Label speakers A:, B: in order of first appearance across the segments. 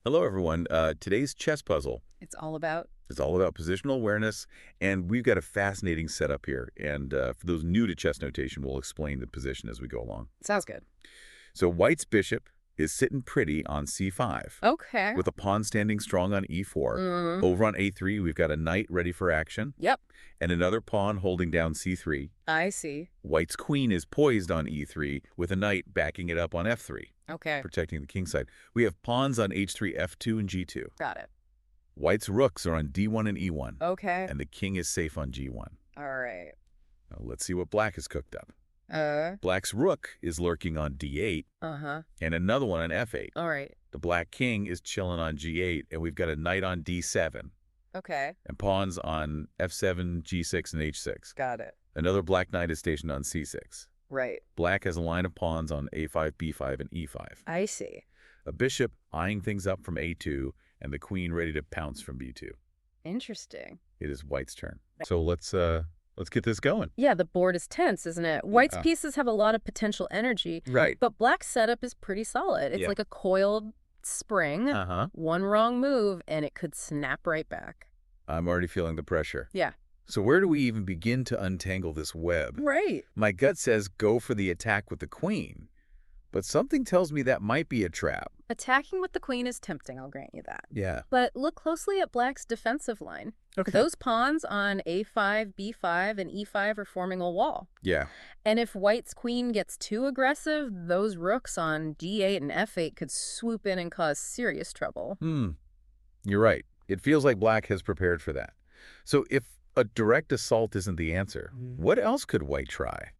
A: Hello, everyone. Today's chess puzzle
B: It's all about.
A: is all about positional awareness, and we've got a fascinating setup here. And for those new to chess notation, we'll explain the position as we go along.
B: Sounds good.
A: So White's bishop is sitting pretty on c5,
B: Okay.
A: with a pawn standing strong on e4.
B: Mm.
A: Over on a3, we've got a knight ready for action,
B: Yep.
A: and another pawn holding down c3.
B: I see.
A: White's queen is poised on e3, with a knight backing it up on f3,
B: Okay.
A: protecting the king side. We have pawns on h3, f2, and g2.
B: Got it.
A: White's rooks are on d1 and e1,
B: Okay.
A: and the king is safe on g1.
B: All right.
A: Now, let's see what black has cooked up.
B: Uh.
A: Black's rook is lurking on d8,
B: Uh-huh.
A: and another one on f8.
B: All right.
A: The black king is chilling on g8, and we've got a knight on d7,
B: Okay.
A: and pawns on f7, g6, and h6.
B: Got it.
A: Another black knight is stationed on c6.
B: Right.
A: Black has a line of pawns on a5, b5, and e5.
B: I see.
A: A bishop eyeing things up from a2, and the queen ready to pounce from b2.
B: Interesting.
A: It is White's turn. So let's get this going.
B: Yeah, the board is tense, isn't it? White's
A: Yeah.
B: pieces have a lot of potential energy,
A: Right.
B: but black's setup is pretty solid. It's
A: Yeah.
B: like a coiled spring.
A: Uh-huh.
B: One wrong move, and it could snap right back.
A: I'm already feeling the pressure.
B: Yeah.
A: So where do we even begin to untangle this web?
B: Right.
A: My gut says go for the attack with the queen, but something tells me that might be a trap.
B: Attacking with the queen is tempting, I'll grant you that.
A: Yeah.
B: But look closely at black's defensive line.
A: Okay.
B: Those pawns on a5, b5, and e5 are forming a wall.
A: Yeah.
B: And if white's queen gets too aggressive, those rooks on d8 and f8 could swoop in and cause serious trouble.
A: You're right. It feels like black has prepared for that. So if a direct assault isn't the answer, what else could white try?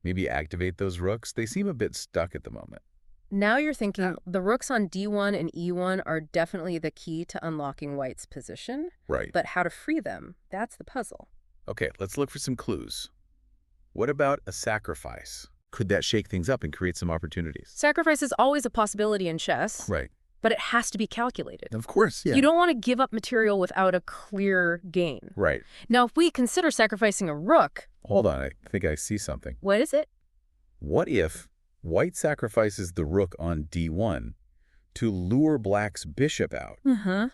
A: Maybe activate those rooks? They seem a bit stuck at the moment.
B: Now you're thinking the rooks on d1 and e1 are definitely the key to unlocking white's position.
A: Right.
B: But how to free them, that's the puzzle.
A: Okay, let's look for some clues. What about a sacrifice? Could that shake things up and create some opportunities?
B: Sacrifice is always a possibility in chess,
A: Right.
B: but it has to be calculated.
A: Of course, yeah.
B: You don't want to give up material without a clear gain.
A: Right.
B: Now, if we consider sacrificing a rook,
A: Hold on, I think I see something.
B: what is it?
A: What if white sacrifices the rook on d1 to lure black's bishop out?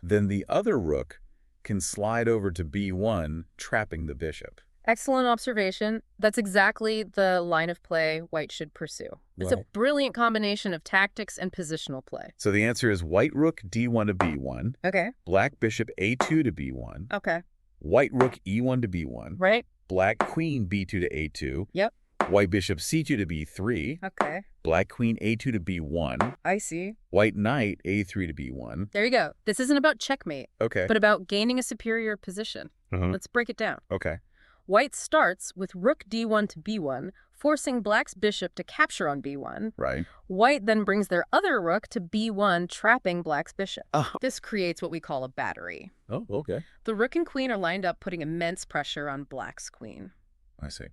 A: Then the other rook can slide over to b1, trapping the bishop.
B: Excellent observation. That's exactly the line of play white should pursue. It's a
A: Right.
B: brilliant combination of tactics and positional play.
A: So the answer is white rook d1 to b1,
B: Okay.
A: black bishop a2 to b1,
B: Okay.
A: white rook e1 to b1,
B: Right?
A: black queen b2 to a2,
B: Yep.
A: white bishop c2 to b3,
B: Okay.
A: black queen a2 to b1,
B: I see.
A: white knight a3 to b1.
B: There you go. This isn't about checkmate,
A: Okay.
B: but about gaining a superior position. Let's break it down.
A: Okay.
B: White starts with rook d1 to b1, forcing black's bishop to capture on b1.
A: Right.
B: White then brings their other rook to b1, trapping black's bishop.
A: Oh.
B: This creates what we call a battery.
A: Oh, okay.
B: The rook and queen are lined up, putting immense pressure on black's queen.
A: I see.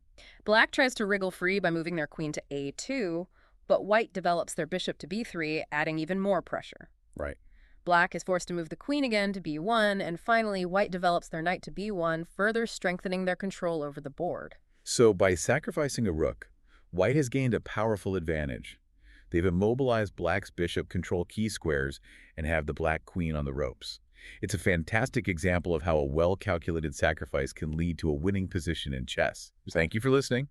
B: Black tries to wriggle free by moving their queen to a2, but white develops their bishop to b3, adding even more pressure.
A: Right.
B: Black is forced to move the queen again to b1, and finally white develops their knight to b1, further strengthening their control over the board.
A: So by sacrificing a rook, white has gained a powerful advantage. They've immobilized black's bishop control key squares and have the black queen on the ropes. It's a fantastic example of how a well-calculated sacrifice can lead to a winning position in chess. Thank you for listening.